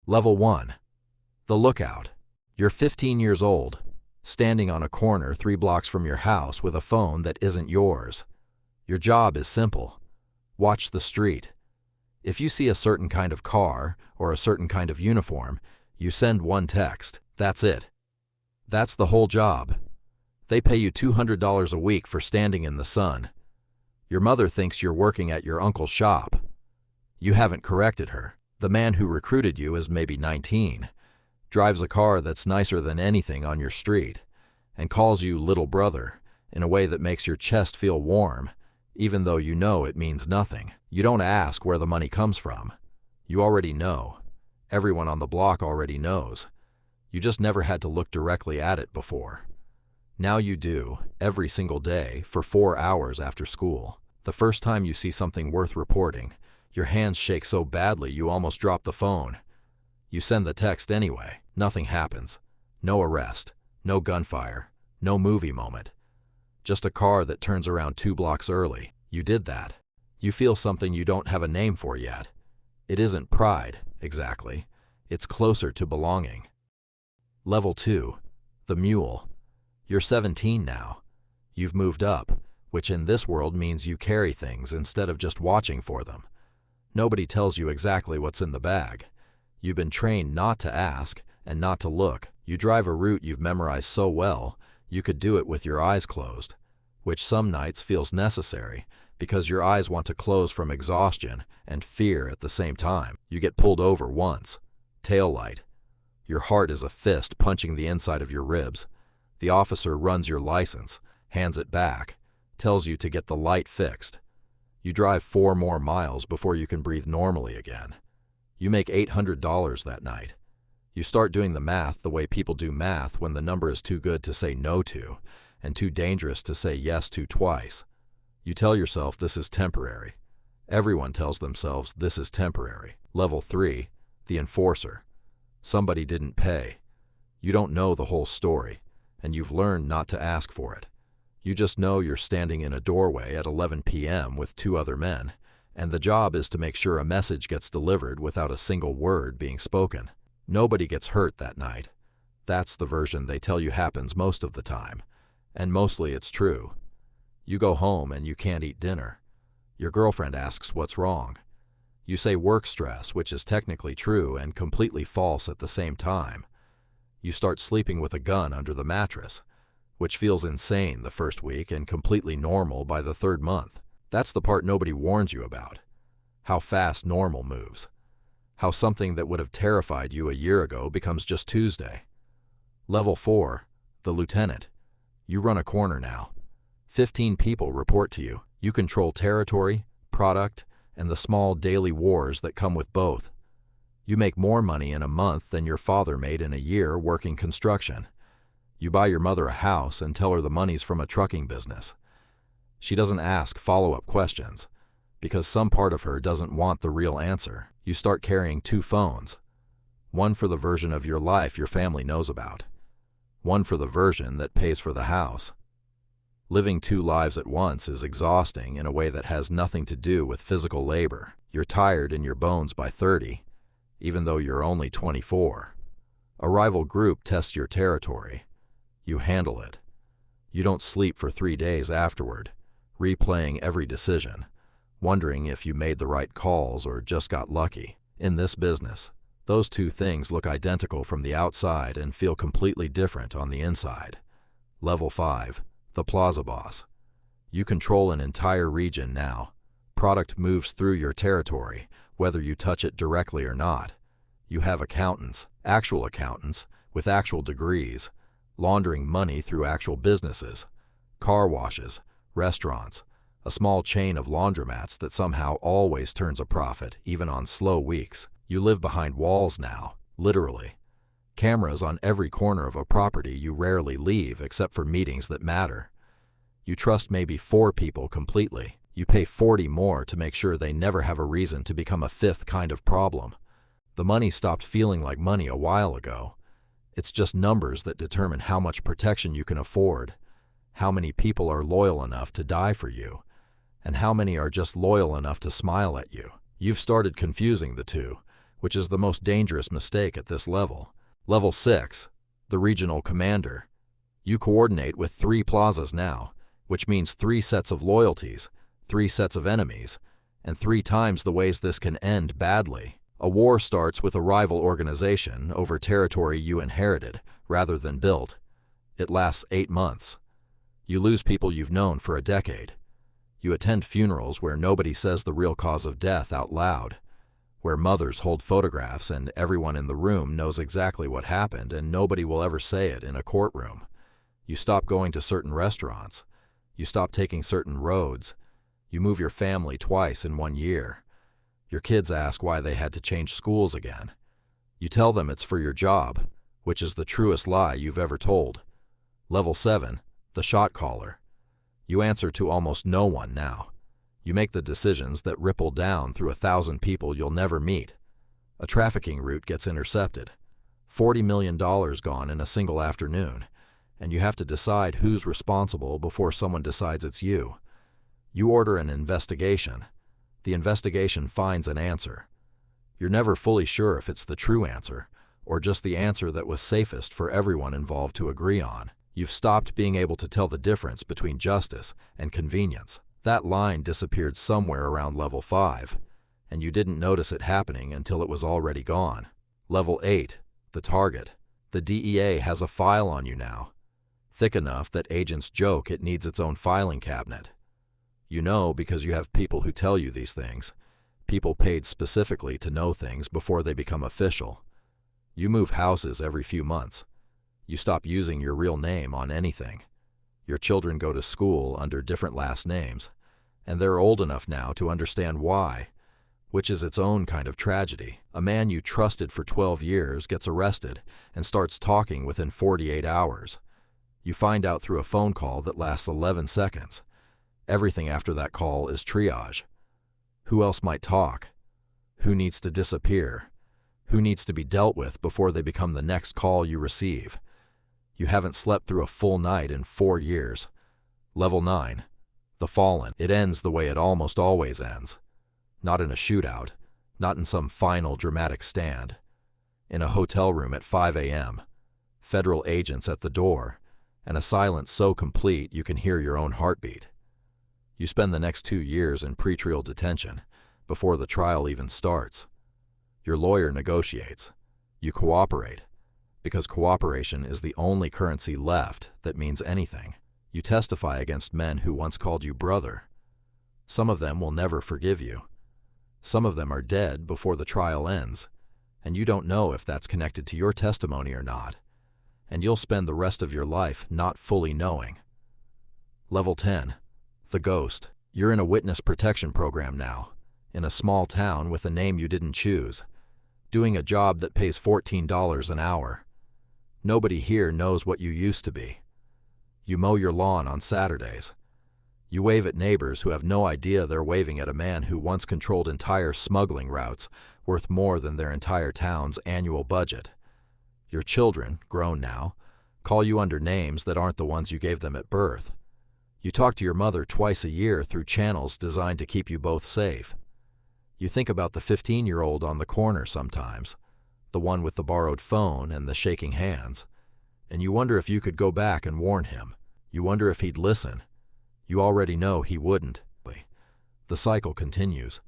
Level 1. The lookout. You're 15 years old, standing on a corner 3 blocks from your house with a phone that isn't yours. Your job is simple. Watch the street. If you see a certain kind of car or a certain kind of uniform, you send one text. That's it. That's the whole job. They pay you $200 a week for standing in the sun. Your mother thinks you're working at your uncle's shop. You haven't corrected her. The man who recruited you is maybe 19, drives a car that's nicer than anything on your street, and calls you little brother in a way that makes your chest feel warm, even though you know it means nothing. You don't ask where the money comes from. You already know. Everyone on the block already knows. You just never had to look directly at it before. Now you do, every single day, for 4 hours after school. The first time you see something worth reporting, your hands shake so badly you almost drop the phone. You send the text anyway. Nothing happens. No arrest. No gunfire. No movie moment. Just a car that turns around 2 blocks early. You did that. You feel something you don't have a name for yet. It isn't pride, exactly. It's closer to belonging. Level 2. The mule. You're 17 now. You've moved up, which in this world means you carry things instead of just watching for them. Nobody tells you exactly what's in the bag. You've been trained not to ask and not to look. You drive a route you've memorized so well, you could do it with your eyes closed, which some nights feels necessary because your eyes want to close from exhaustion and fear at the same time. You get pulled over once. Tail light. Your heart is a fist punching the inside of your ribs. The officer runs your license, hands it back, tells you to get the light fixed. You drive 4 more miles before you can breathe normally again. You make $800 that night. You start doing the math the way people do math when the number is too good to say no to and too dangerous to say yes to twice. You tell yourself this is temporary. Everyone tells themselves this is temporary. Level 3, the enforcer. Somebody didn't pay. You don't know the whole story, and you've learned not to ask for it. You just know you're standing in a doorway at 11 p.m. with 2 other men, and the job is to make sure a message gets delivered without a single word being spoken. Nobody gets hurt that night. That's the version they tell you happens most of the time, and mostly it's true. You go home and you can't eat dinner. Your girlfriend asks what's wrong. You say work stress, which is technically true and completely false at the same time. You start sleeping with a gun under the mattress, which feels insane the first week and completely normal by the 3rd month. That's the part nobody warns you about. How fast normal moves. How something that would have terrified you a year ago becomes just Tuesday. Level 4, the lieutenant. You run a corner now. 15 people report to you. You control territory, product, and the small daily wars that come with both. You make more money in a month than your father made in a year working construction. You buy your mother a house and tell her the money's from a trucking business. She doesn't ask follow-up questions, because some part of her doesn't want the real answer. You start carrying 2 phones. One for the version of your life your family knows about. One for the version that pays for the house. Living 2 lives at once is exhausting in a way that has nothing to do with physical labor. You're tired in your bones by 30, even though you're only 24. A rival group tests your territory. You handle it. You don't sleep for 3 days afterward, replaying every decision, wondering if you made the right calls or just got lucky. In this business, those 2 things look identical from the outside and feel completely different on the inside. Level 5, the plaza boss. You control an entire region now. Product moves through your territory, whether you touch it directly or not. You have accountants, actual accountants, with actual degrees, laundering money through actual businesses, car washes, restaurants, a small chain of laundromats that somehow always turns a profit, even on slow weeks. You live behind walls now, literally. Cameras on every corner of a property you rarely leave except for meetings that matter. You trust maybe 4 people completely. You pay 40 more to make sure they never have a reason to become a 5th kind of problem. The money stopped feeling like money a while ago. It's just numbers that determine how much protection you can afford, how many people are loyal enough to die for you, and how many are just loyal enough to smile at you. You've started confusing the 2, which is the most dangerous mistake at this level. Level 6, the regional commander. You coordinate with 3 plazas now, which means 3 sets of loyalties, 3 sets of enemies, and 3 times the ways this can end badly. A war starts with a rival organization over territory you inherited rather than built. It lasts 8 months. You lose people you've known for a decade. You attend funerals where nobody says the real cause of death out loud, where mothers hold photographs and everyone in the room knows exactly what happened and nobody will ever say it in a courtroom. You stop going to certain restaurants. You stop taking certain roads. You move your family twice in 1 year. Your kids ask why they had to change schools again. You tell them it's for your job, which is the truest lie you've ever told. Level 7, the shot caller. You answer to almost no one now. You make the decisions that ripple down through 1,000 people you'll never meet. A trafficking route gets intercepted. $40 million gone in a single afternoon, and you have to decide who's responsible before someone decides it's you. You order an investigation. The investigation finds an answer. You're never fully sure if it's the true answer, or just the answer that was safest for everyone involved to agree on. You've stopped being able to tell the difference between justice and convenience. That line disappeared somewhere around level 5, and you didn't notice it happening until it was already gone. Level 8, the target. The DEA has a file on you now, thick enough that agents joke it needs its own filing cabinet. You know because you have people who tell you these things, people paid specifically to know things before they become official. You move houses every few months. You stop using your real name on anything. Your children go to school under different last names, and they're old enough now to understand why, which is its own kind of tragedy. A man you trusted for 12 years gets arrested and starts talking within 48 hours. You find out through a phone call that lasts 11 seconds. Everything after that call is triage. Who else might talk? Who needs to disappear? Who needs to be dealt with before they become the next call you receive? You haven't slept through a full night in 4 years. Level 9, the fallen. It ends the way it almost always ends. Not in a shootout, not in some final dramatic stand. In a hotel room at 5 a.m., federal agents at the door, and a silence so complete you can hear your own heartbeat. You spend the next 2 years in pretrial detention, before the trial even starts. Your lawyer negotiates. You cooperate, because cooperation is the only currency left that means anything. You testify against men who once called you brother. Some of them will never forgive you. Some of them are dead before the trial ends, and you don't know if that's connected to your testimony or not, and you'll spend the rest of your life not fully knowing. Level 10, the ghost. You're in a witness protection program now, in a small town with a name you didn't choose, doing a job that pays $14 an hour. Nobody here knows what you used to be. You mow your lawn on Saturdays. You wave at neighbors who have no idea they're waving at a man who once controlled entire smuggling routes worth more than their entire town's annual budget. Your children, grown now, call you under names that aren't the ones you gave them at birth. You talk to your mother twice a year through channels designed to keep you both safe. You think about the 15-year-old on the corner sometimes, the one with the borrowed phone and the shaking hands, and you wonder if you could go back and warn him. You wonder if he'd listen. You already know he wouldn't. The cycle continues.